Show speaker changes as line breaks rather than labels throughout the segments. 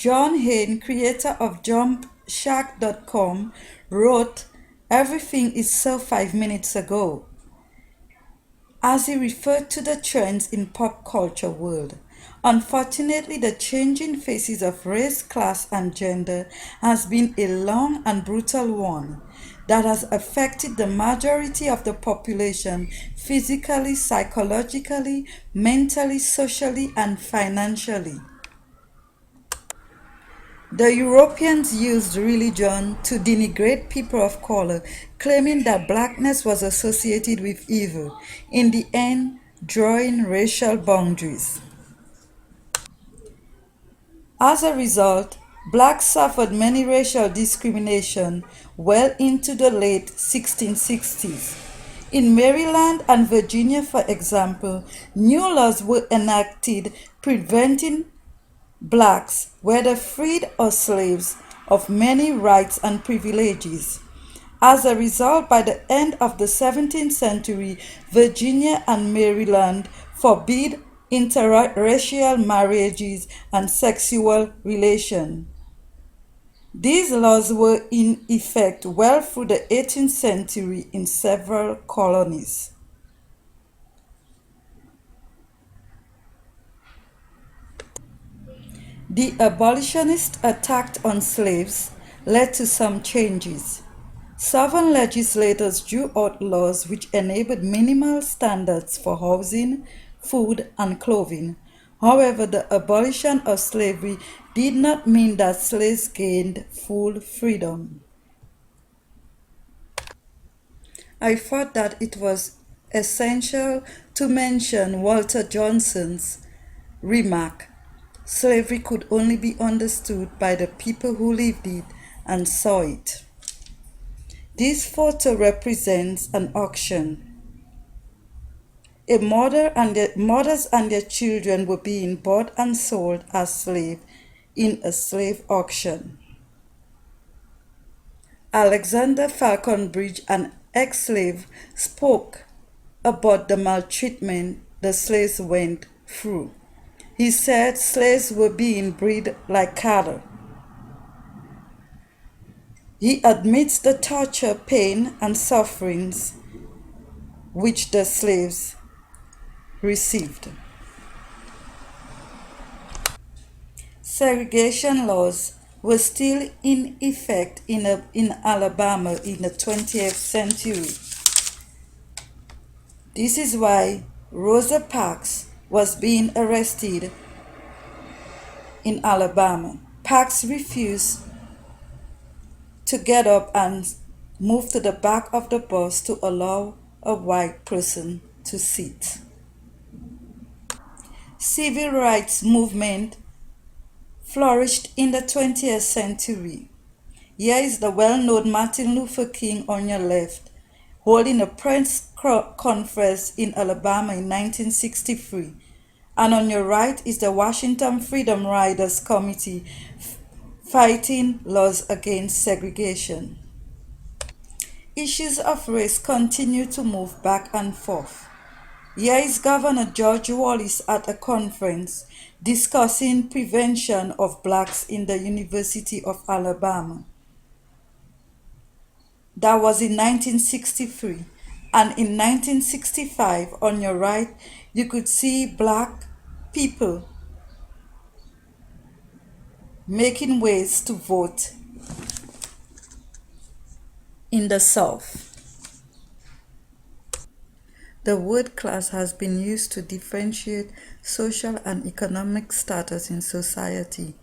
John Hain, creator of JumpShack.com, wrote, "Everything is so 5 minutes ago," as he referred to the trends in pop culture world. Unfortunately, the changing faces of race, class, and gender has been a long and brutal one that has affected the majority of the population physically, psychologically, mentally, socially, and financially. The Europeans used religion to denigrate people of color, claiming that blackness was associated with evil, in the end, drawing racial boundaries. As a result, blacks suffered many racial discrimination well into the late 1660s. In Maryland and Virginia, for example, new laws were enacted preventing blacks, whether freed or slaves, of many rights and privileges. As a result, by the end of the 17th century, Virginia and Maryland forbid interracial marriages and sexual relations. These laws were in effect well through the 18th century in several colonies. The abolitionist attack on slaves led to some changes. Southern legislators drew out laws which enabled minimal standards for housing, food, and clothing. However, the abolition of slavery did not mean that slaves gained full freedom. I thought that it was essential to mention Walter Johnson's remark: "Slavery could only be understood by the people who lived it and saw it." This photo represents an auction. Mothers and their children were being bought and sold as slaves in a slave auction. Alexander Falconbridge, an ex-slave, spoke about the maltreatment the slaves went through. He said slaves were being bred like cattle. He admits the torture, pain, and sufferings which the slaves received. Segregation laws were still in effect in Alabama in the 20th century. This is why Rosa Parks was being arrested in Alabama. Parks refused to get up and move to the back of the bus to allow a white person to sit. Civil rights movement flourished in the 20th century. Here is the well-known Martin Luther King on your left, holding a press conference in Alabama in 1963. And on your right is the Washington Freedom Riders Committee fighting laws against segregation. Issues of race continue to move back and forth. Here is Governor George Wallace at a conference discussing prevention of blacks in the University of Alabama. That was in 1963. And in 1965, on your right, you could see black people making ways to vote in the South. The word class has been used to differentiate social and economic status in society.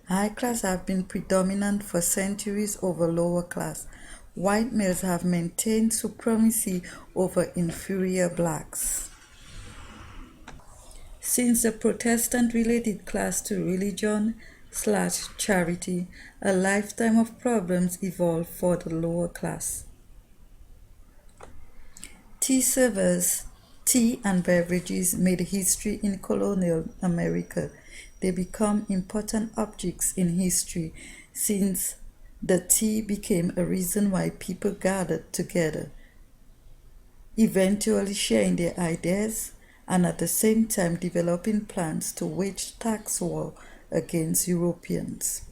High class have been predominant for centuries over lower class. White males have maintained supremacy over inferior blacks. Since the Protestant related class to religion/charity, a lifetime of problems evolved for the lower class. Tea servers, tea and beverages made history in colonial America. They become important objects in history since the tea became a reason why people gathered together, eventually sharing their ideas and at the same time developing plans to wage tax war against Europeans.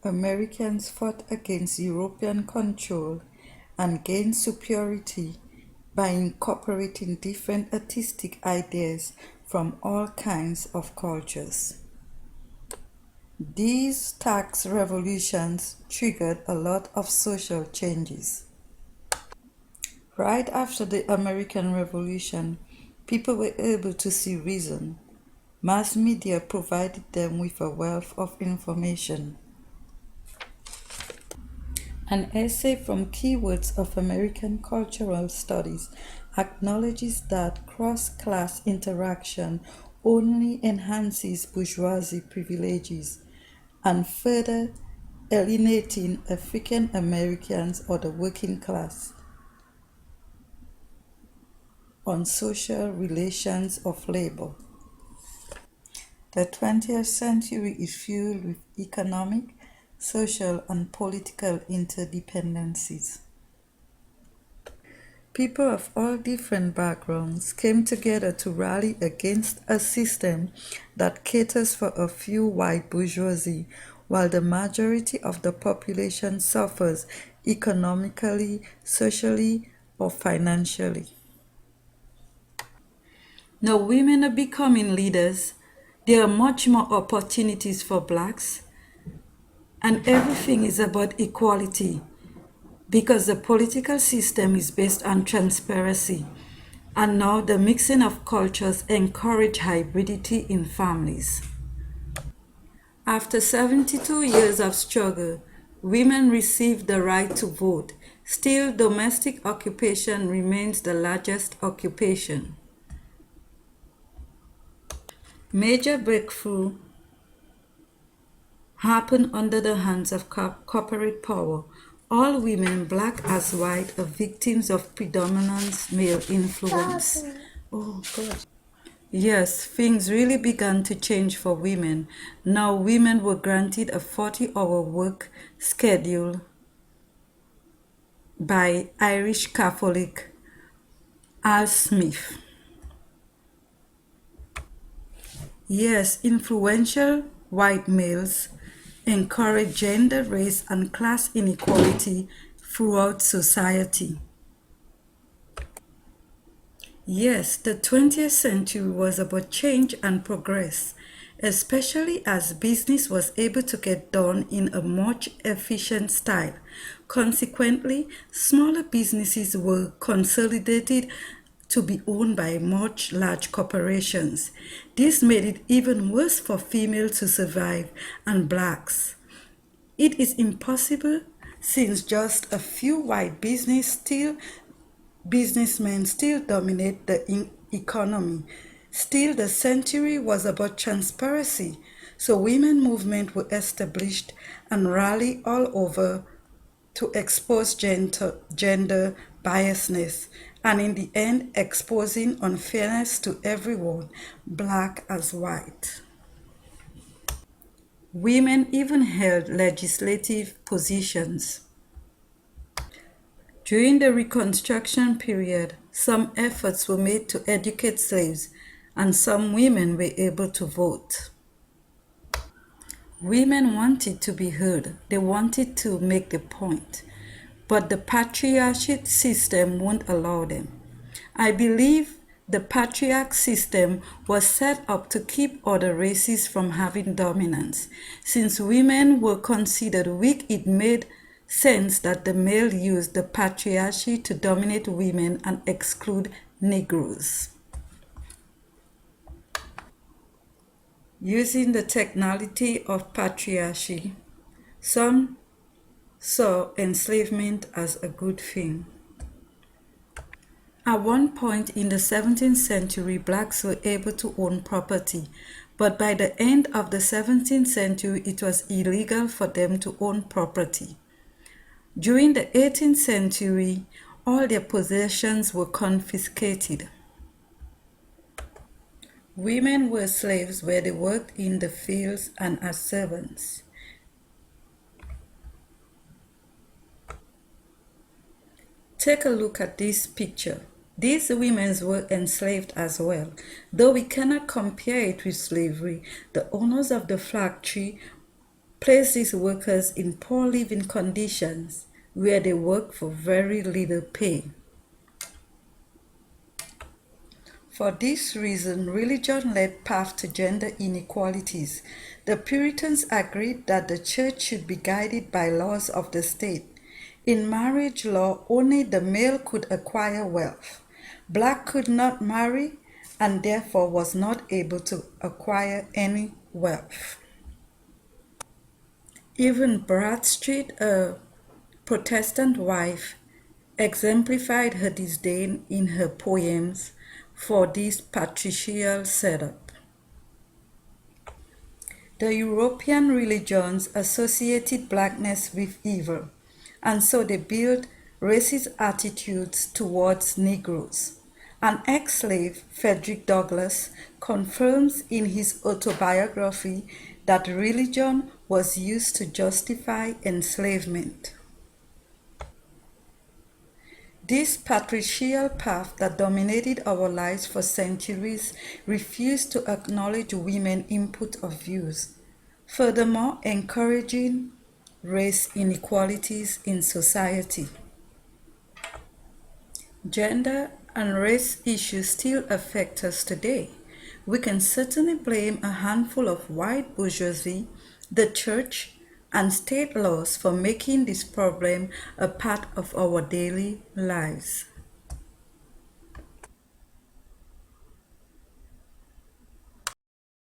Americans fought against European control and gained superiority by incorporating different artistic ideas from all kinds of cultures. These tax revolutions triggered a lot of social changes. Right after the American Revolution, people were able to see reason. Mass media provided them with a wealth of information. An essay from Keywords of American Cultural Studies acknowledges that cross-class interaction only enhances bourgeoisie privileges and further alienating African Americans or the working class on social relations of labor. The 20th century is filled with economic, social, and political interdependencies. People of all different backgrounds came together to rally against a system that caters for a few white bourgeoisie, while the majority of the population suffers economically, socially, or financially. Now women are becoming leaders. There are much more opportunities for blacks, and everything is about equality because the political system is based on transparency. And now the mixing of cultures encourage hybridity in families. After 72 years of struggle, women received the right to vote. Still, domestic occupation remains the largest occupation. Major breakthrough happened under the hands of corporate power. All women, black as white, are victims of predominant male influence. Oh God. Yes, things really began to change for women. Now women were granted a 40-hour work schedule by Irish Catholic Al Smith. Yes, influential white males encourage gender, race, and class inequality throughout society. Yes, the 20th century was about change and progress, especially as business was able to get done in a much efficient style. Consequently, smaller businesses were consolidated to be owned by much large corporations. This made it even worse for females to survive and blacks. It is impossible since just a few white businessmen still dominate the economy. Still, the century was about transparency, so women movement were established and rally all over to expose gender biasness, and in the end exposing unfairness to everyone, black as white. Women even held legislative positions. During the Reconstruction period, some efforts were made to educate slaves, and some women were able to vote. Women wanted to be heard. They wanted to make the point, but the patriarchate system won't allow them. I believe the patriarch system was set up to keep other races from having dominance. Since women were considered weak, it made sense that the male used the patriarchy to dominate women and exclude Negroes. Using the technicality of patriarchy, some saw enslavement as a good thing. At one point in the 17th century, blacks were able to own property, but by the end of the 17th century, it was illegal for them to own property. During the 18th century, all their possessions were confiscated. Women were slaves where they worked in the fields and as servants. Take a look at this picture. These women were enslaved as well. Though we cannot compare it with slavery, the owners of the factory placed these workers in poor living conditions where they worked for very little pay. For this reason, religion led path to gender inequalities. The Puritans agreed that the church should be guided by laws of the state. In marriage law, only the male could acquire wealth. Black could not marry and therefore was not able to acquire any wealth. Even Bradstreet, a Protestant wife, exemplified her disdain in her poems for this patricial setup. The European religions associated blackness with evil, and so they built racist attitudes towards Negroes. An ex-slave, Frederick Douglass, confirms in his autobiography that religion was used to justify enslavement. This patriarchal path that dominated our lives for centuries refused to acknowledge women's input of views, furthermore encouraging race inequalities in society. Gender and race issues still affect us today. We can certainly blame a handful of white bourgeoisie, the church, and state laws for making this problem a part of our daily lives.